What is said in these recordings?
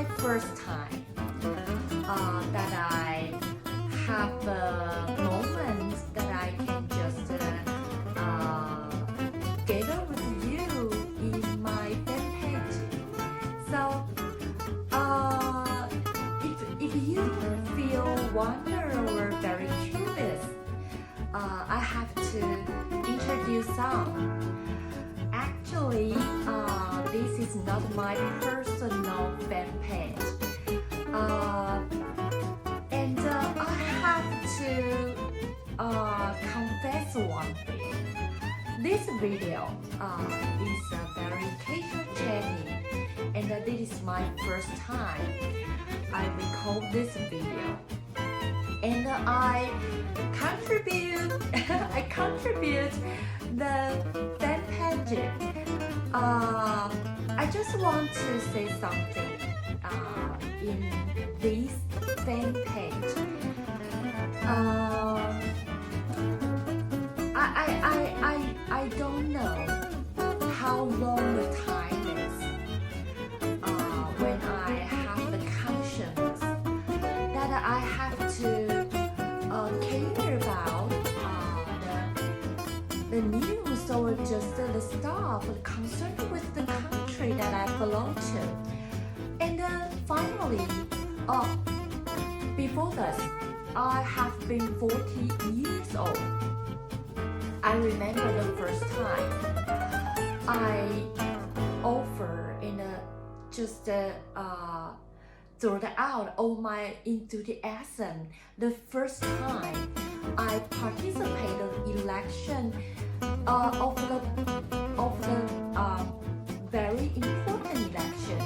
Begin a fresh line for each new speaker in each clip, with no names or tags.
my first time that I have a moment that I can just gather with you in my fan page. So if you feel wonder or very curious, I have to introduce some. Actually, this is not my personal fan page, and I have to confess one thing. This video is a very casual chatting, and this is my first time I record this video, and I contribute the fan page. I just want to say something in this fan page. I don't know how long the time is when I have the conscience that I have to care about the news or just the stuff concerned with the country that I belong to. And finally, before this, I have been 40 years old. I remember the first time I offer and just throw out all my enthusiasm. The first time I participated in election of the very important election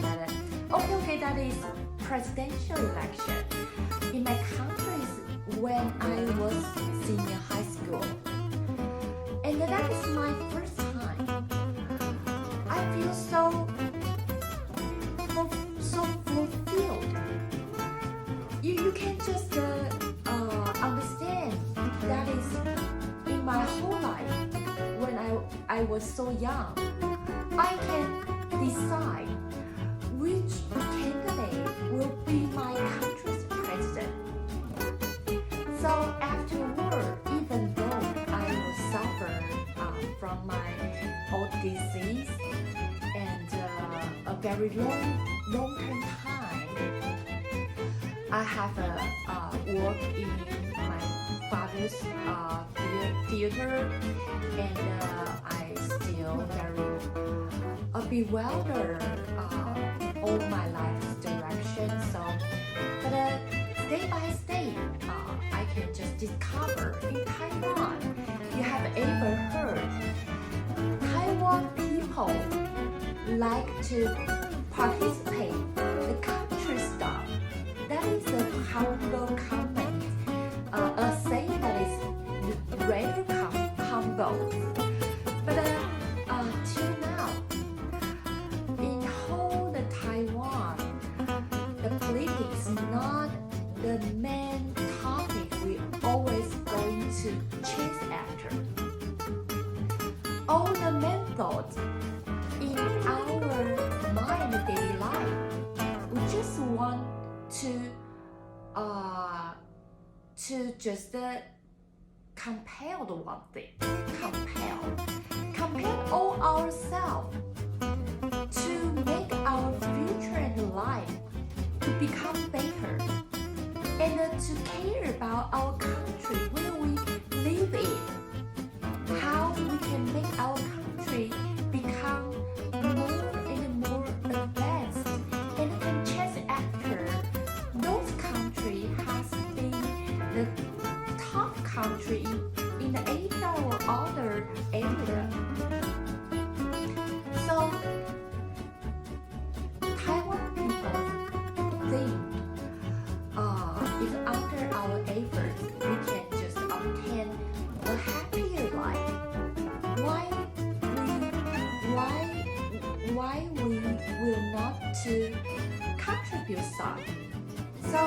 that is presidential election in my country when I was senior high school. And that is my first time. I feel so fulfilled. You can just understand that is in my whole life when I was so young. I can decide which candidate will be my country's president. So afterward, even though I will suffer from my old disease and a very long-term time, I have worked in my father's theater, and I still very bewildered all my life's direction. So, but step by step, I can just discover in Taiwan. You have ever heard Taiwan people like to participate in the country stuff. That is a humble comment, a saying that is rather humble. But till now, in whole the Taiwan, the politics is not the main topic we always going to chase after. All the main thoughts in our mind daily life, we just want to just compel the one thing, compel all ourselves to make our future and life to become better, and to care about our country where we live in, how we can make our country become more and more advanced, and can chase after those country has been the top country in the Asia or other area. So Taiwan people think if under our efforts we can just obtain a happier life, why we will not to contribute some. So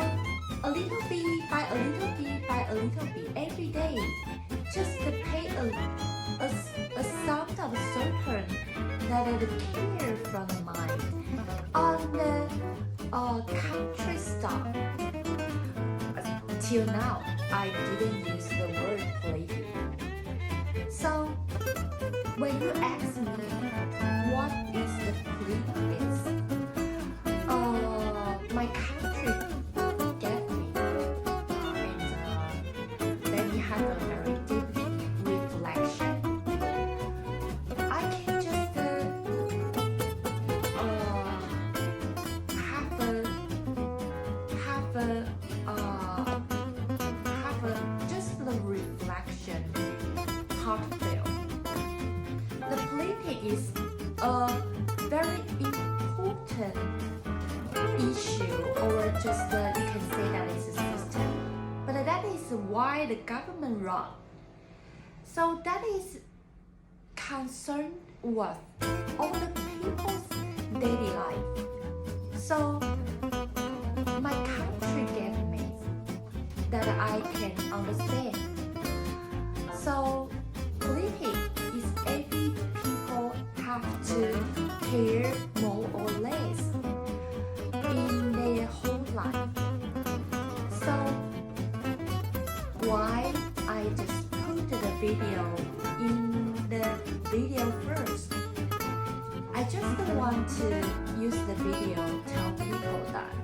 a little bit by a little bit by a little bit every day, just to pay a sum of certain that the care from mind on the till now, I didn't use the word politic. So, when you ask me what is the politics, my country gave me, and let me have a very deep reflection. I can just just the reflection heartfelt. The politic is a very important issue, or just you can say that it's a system. But that is why the government run. So that is concerned with all the people's daily life. So my country gave me that I can understand. So politics is every people have to care more or less in their whole life. So why I just put the video in the video first. I just want to use the video tell people that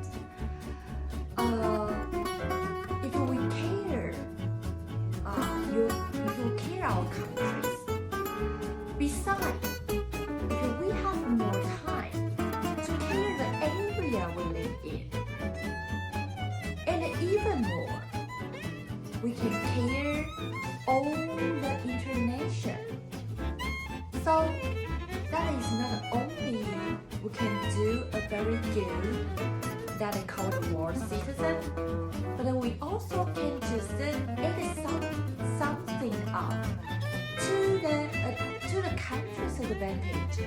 if we care, if we care our countries. Besides, if we have more time to care the area we live in, and even more, we can care all the internation. So that is not only we can do a very good that I call the world citizen, but we also can just add something up to the country's advantage.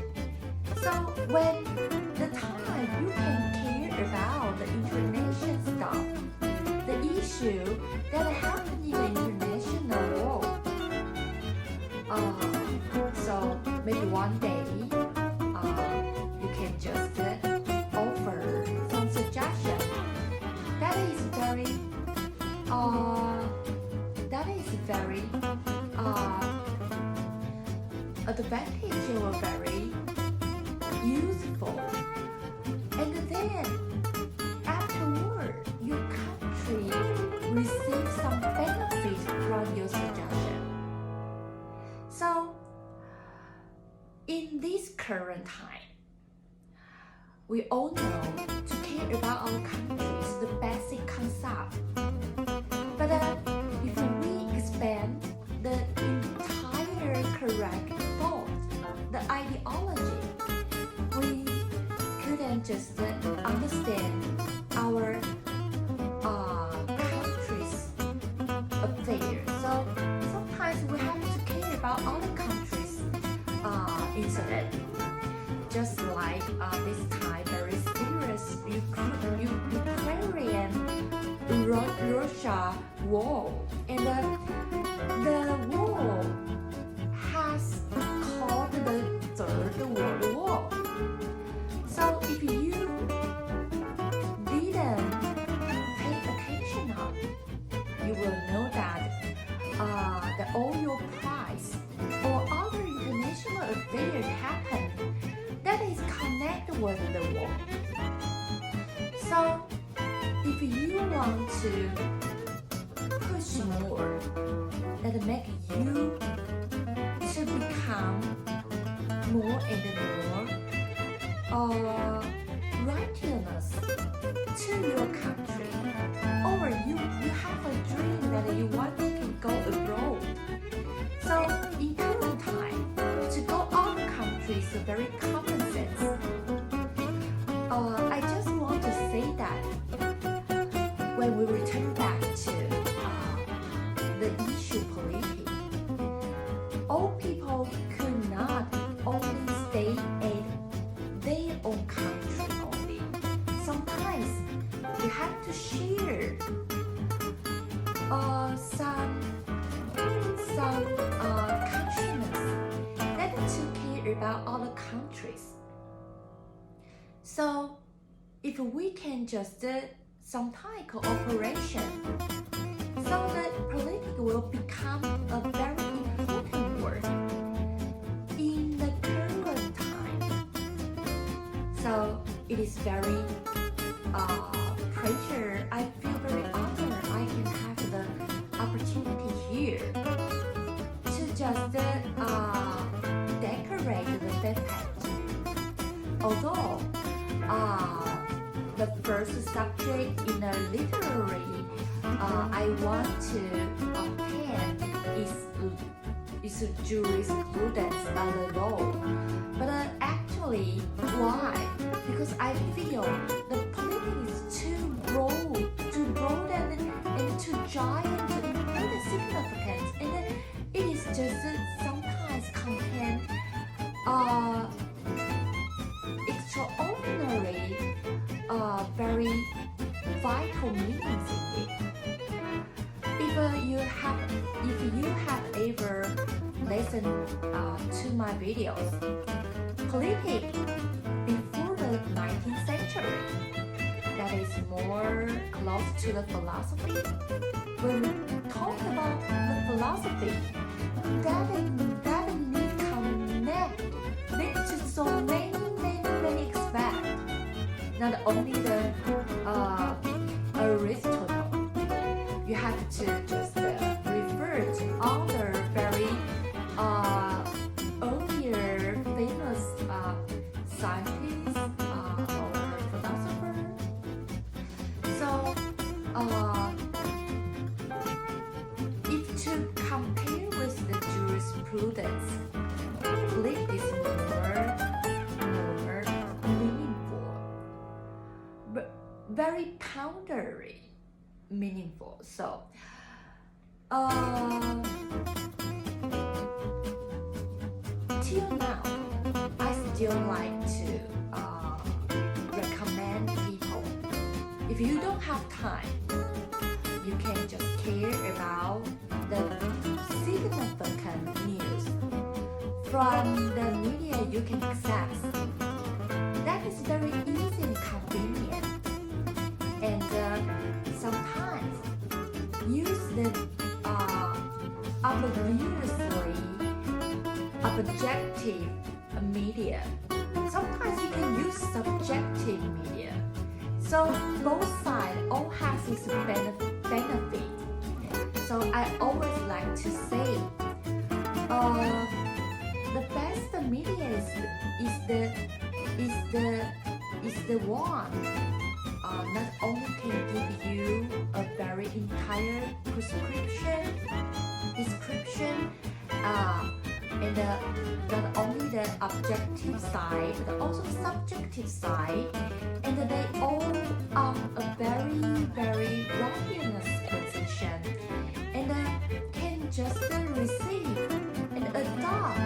So when the time you can care about the international stuff, the issue that happen in the international world. So maybe one day you can just offer some suggestion. That is very advantage or very useful. And then afterward, your country receives some benefit from your suggestion. So in this current time, we all know to care about our country is the basic concept. But if we expand the entire correct thought, the ideology, we couldn't just understand our country's affairs. So sometimes we have to care about other countries' incident. Just like this time, very serious Ukraine-Russia war, and the war has called the Third World War. So if you didn't pay attention on, you will know that the oil price or other international affairs happen that is connected with the war. So if you want to push more, that make you to become more and more righteousness to your country, or you have a dream that you want to go abroad. So in current time, to go other countries is very common sense. I just want to say that when we return back to the issue politics, all people could not only stay in their own country only. Sometimes we have to share some consciousness that to care about other countries. So if we can just sometime cooperation So the politic will become a very important word in the current time. So it is very pressure. I feel very honored I can have the opportunity here to just decorate the backpack. Although the first subject in a literary I want to obtain is jurisprudence of the law. But actually, why? Because I feel the politics is too broad and too giant to important significance, and it is just sometimes contain extraordinary, very vital meanings in it. If you have ever listened to my videos, Politic before the 19th century, that is more close to the philosophy. When we talk about the philosophy, that connect to so many aspects. Not only the Aristotle, you have to just refer to other very earlier famous scientists or philosophers. So if to compare with the jurisprudence, Politic is more meaningful, but very boundary meaningful. So till now, I still like to recommend people, if you don't have time, you can just care about the significant news from the media you can access. That is very easy and convenient, and sometimes use the obviously objective media. Sometimes you can use subjective media. So both sides all has its benefit. So I always like to say, the best media is the one not only can give you a very entire description, and not only the objective side, but also subjective side, and they all are a very rational position, and can just receive and adopt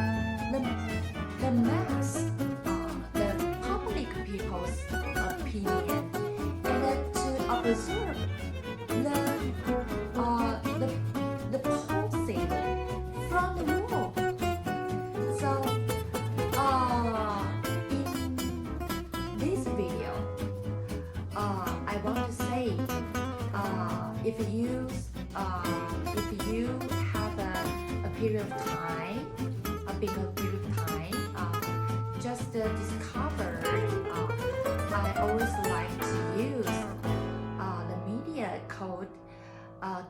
the mass, the public people's opinion, and to observe the policy from the world. So in this video, I want to say, if you have a period of time, just discover. I always like to use the media called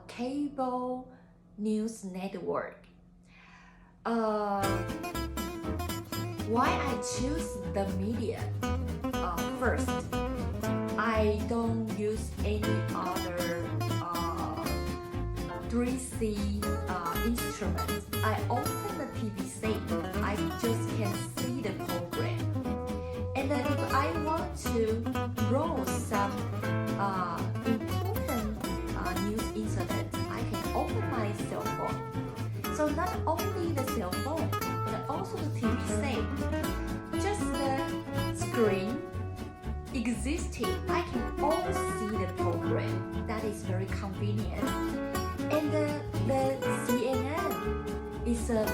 cable news network. Why I choose the media? First, I don't use any other 3C instruments. I open the TVC, I just can see the program. And then if I want to roll some important news incident, I can open my cell phone. So not only the cell phone, but also the TVC. Just the screen existing, I can all see the program. That is very convenient. And the CNN is a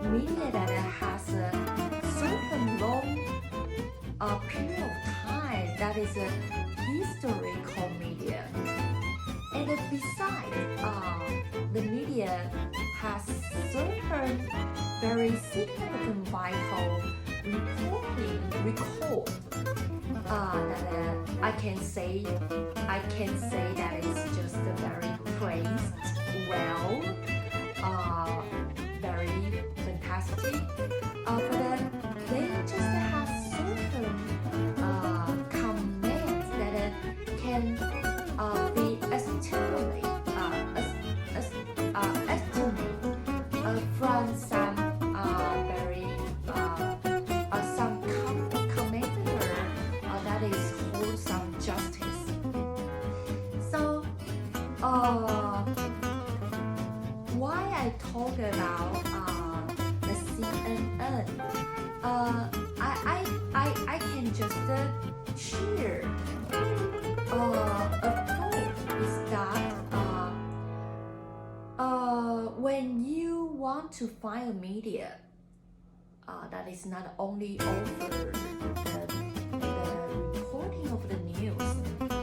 media that has a certain long period of time. That is a historical media. And besides, the media has certain very significant vital reporting record that I can say that it's just very praised, well, very fantastic. But they just have certain comments that can be estimated from some very some commentator that is hold some justice. So why I talk about the CNN? I can just share a thought is that when you want to find a media that is not only offer the reporting of the news,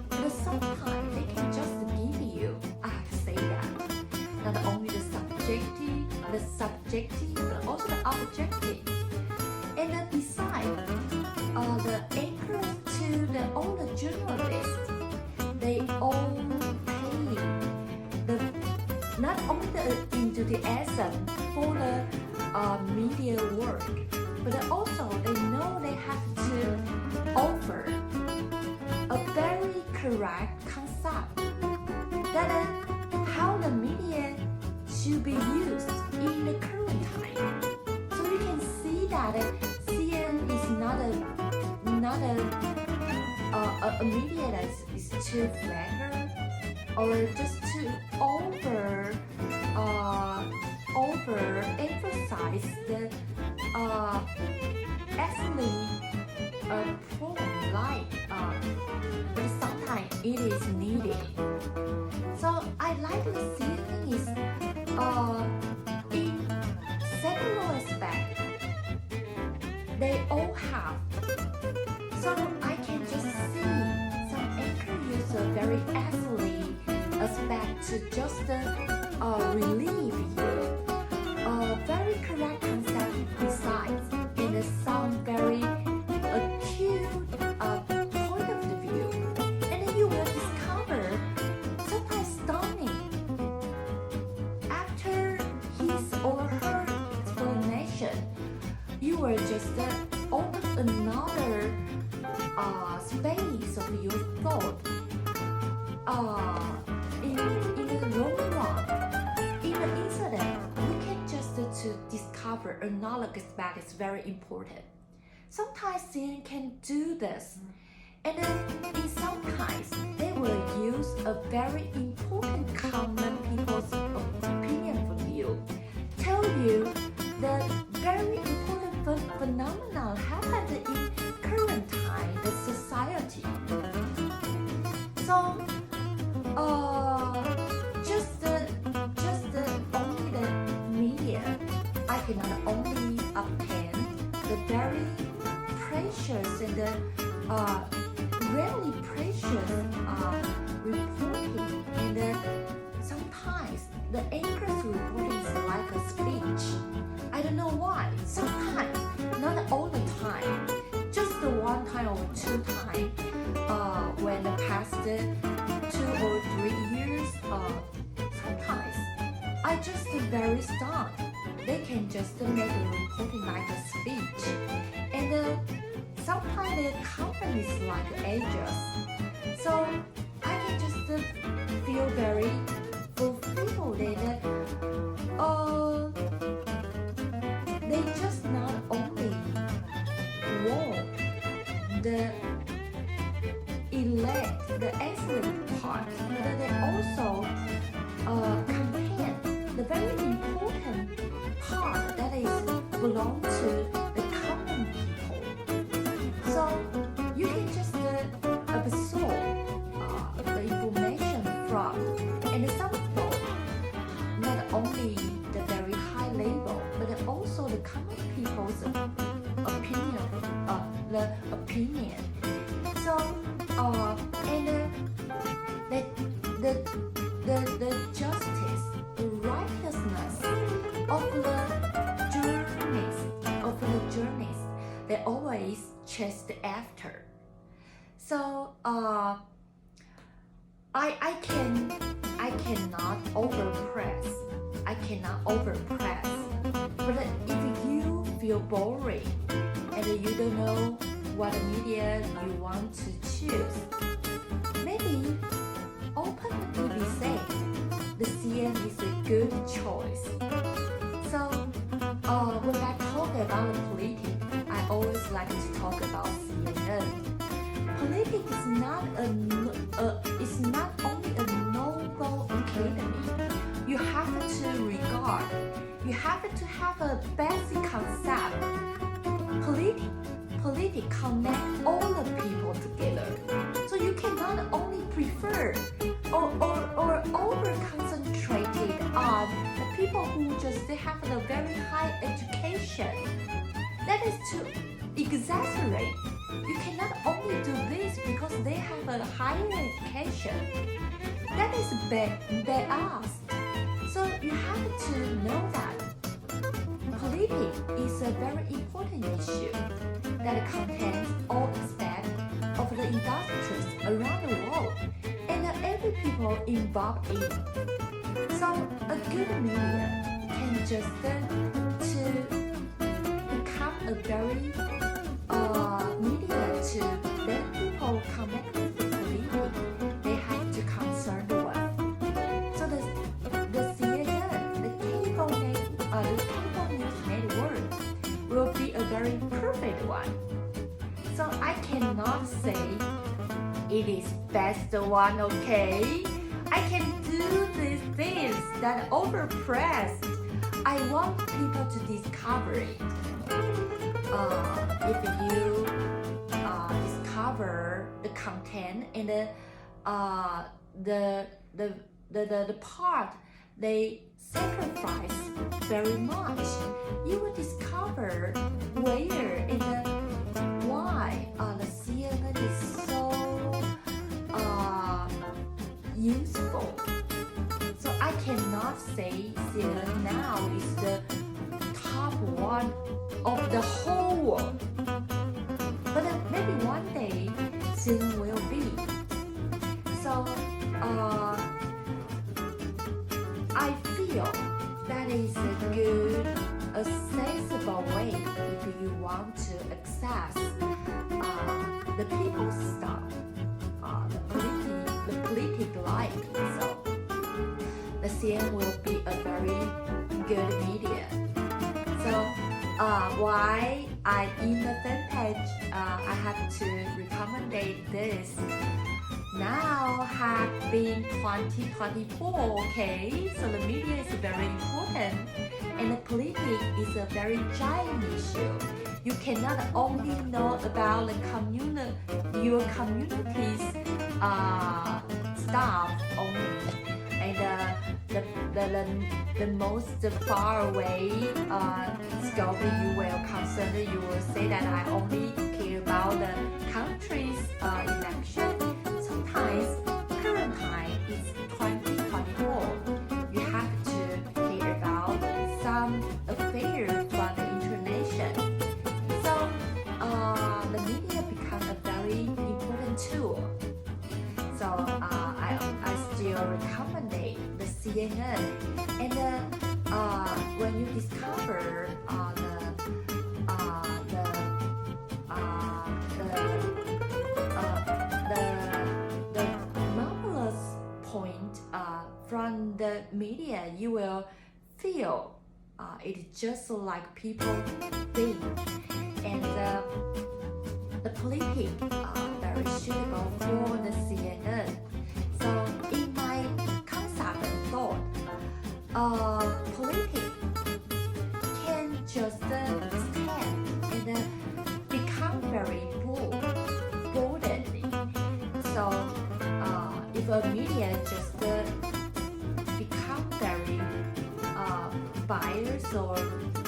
but sometimes they can just give you, I have to say that, not only the subjective, but also the objective. And then besides, the anchors to all the journalists, they all pay not only the enthusiasm for the media work, but also they know they have to offer a very correct concept that how the media should be used in the current time. So you can see that CNN is not a media that is too flatter or just to over emphasize the actually problem like but sometimes it is needed. So I like the CNN is in several aspects they all have. So I can just see some anchor use a very easily aspect to just relieve you. Very correct concept besides in some very acute point of the view. And then you will discover sometimes stunning. After his or her explanation, you will just open another space of your thought. In the long run, in the incident, we can just to discover another aspect is very important. Sometimes CNN can do this, and then in some times they will use a very important common people's opinion from you, tell you the very important phenomenon happened in current time, the society. So only the media, I cannot only obtain the very precious and really precious reporting, and sometimes the anchor's reporting is like a speech. I don't know why. Sometimes, not all the time, just the one time or two times when the past 2 or 3 years, sometimes I just very stunned. They can just make a reporting like a speech, and sometimes the company is like ages. So I can just feel very fulfilled that they just not only want the excellent part, but they also contain the very important part that is belong to the common people. So you can just absorb the information from, and some thought, not only the very high level, but also the common people's opinion, the opinion. So and the justice, the righteousness of the journeys they always chased after. So I cannot overpress. But if you feel boring and you don't know what media you want to choose, maybe open the BBC. The CN is a good choice. So when I talk about Politic, I always like to talk about CNN. Politic is not only a noble academy. You have to have a basic concept. Politic connect all the people together. So you cannot only prefer or over concentrated on the people who just have a very high education. That is to exaggerate. You cannot only do this because they have a higher education. That is biased. So you have to know that Politic is a very important issue that contains all aspects of the industries around the world and every people involved in it. So a good media can just to become a very media to let people connect with Politic. They have to concern with. So the CNN, the cable news network will be a very perfect one. So I cannot say it is best one, okay? I can do these things that overpress. I want people to discover it. If you discover the content and the part they sacrifice very much, you will discover where and why the CNN is so useful. So I cannot say CNN now is the top one of the whole world. But maybe one day CNN will be. So I feel that is a good, accessible way if you want to access the people's stuff, the politic life. So the CN will be a very good media. So why I in the fan page I have to recommend this. Now have been 2024, okay? So the media is very important and the Politic is a very giant issue. You cannot only know about your community's stuff only, and the most far away scope you will concern. You will say that I only care about the country's election. Sometimes current time is 2024. You have to care about some affair from the international. So the media become a very important tool. So I still recommend the CNN. And when you discover the marvelous point from the media, you will feel it's just like people think. And the Politic very suitable for the CNN. So in my concept and thought, Politic can just stand and become very broadened. So if a media just become very biased or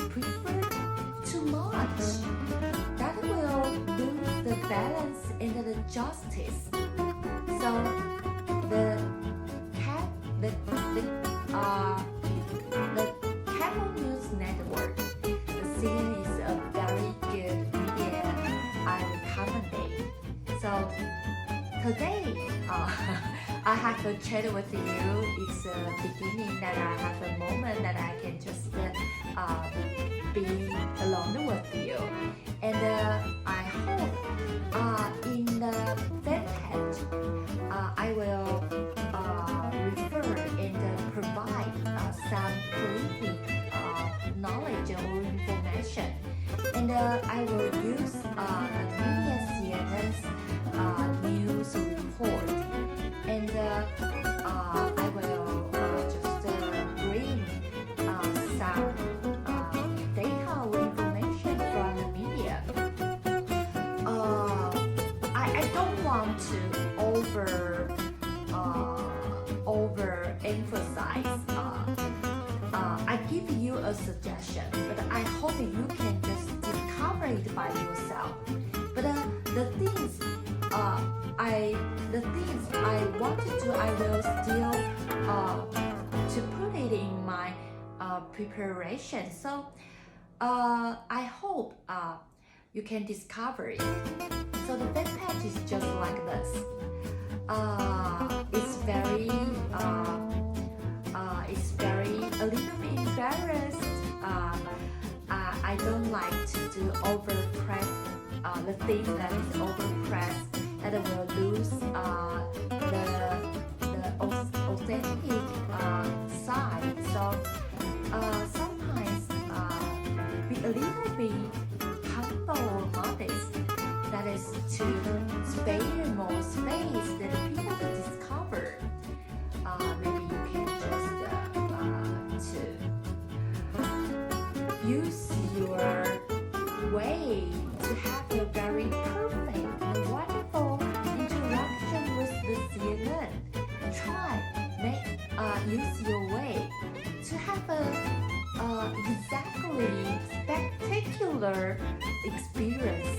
prefer too much, that will lose the balance and the justice. So the cable news network. The CNN is a very good media I recommend it. So today, I have a chat with you. It's a beginning that I have a moment that I can just be alone with you. And I hope in the web page I will refer and provide some politic knowledge or information. And I will use the media CNN's news report. And I will just bring some data or information from the media. I don't want to overemphasize. I give you a suggestion, but I hope you can just discover it by yourself. But the things I want to do, I will still to put it in my preparation. So I hope you can discover it. So the web page is just like this. It's very a little bit embarrassed. I don't like to do overpress the thing that is overpressed, that will lose the authentic side. So sometimes be a little bit humble or modest. That is to spare more space that people can discover. Maybe you can just to use your way to have a very perfect and wonderful interaction with the CNN. Use your way to have a exactly spectacular experience.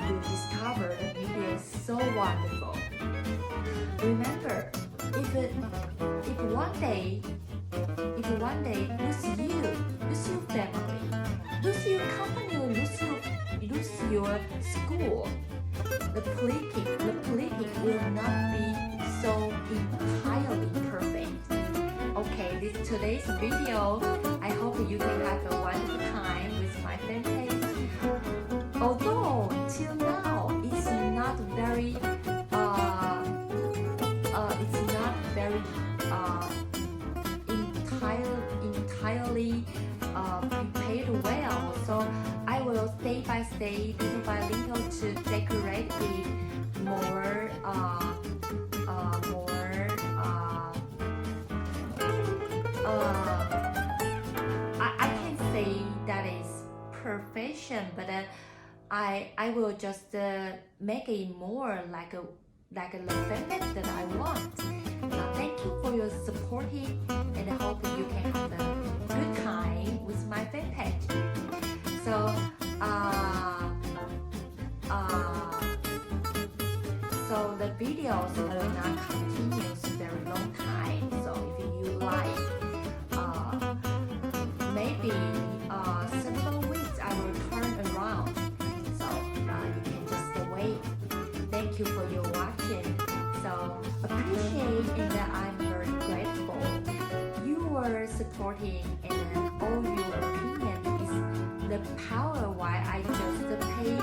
You discover the media is so wonderful. Remember, if one day lose your family, lose your company, or lose your school, the politic will not be so entirely perfect. Okay, today's video, I hope you can have a wonderful time with my fan page. Although till now it's not very entirely prepared well, so I will step by step, little by little, to decorate it more I can't say that is perfection, but I will just make it more like the fanpage that I want. Thank you for your supporting, and I hope you can have a good time with my fanpage. So so the videos will not continue very long time. So if you like, maybe several weeks I will turn around. So you can just wait. Thank you for your watching. So appreciate, and I'm very grateful. Your supporting and all your opinion is the power why I just pay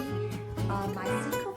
my single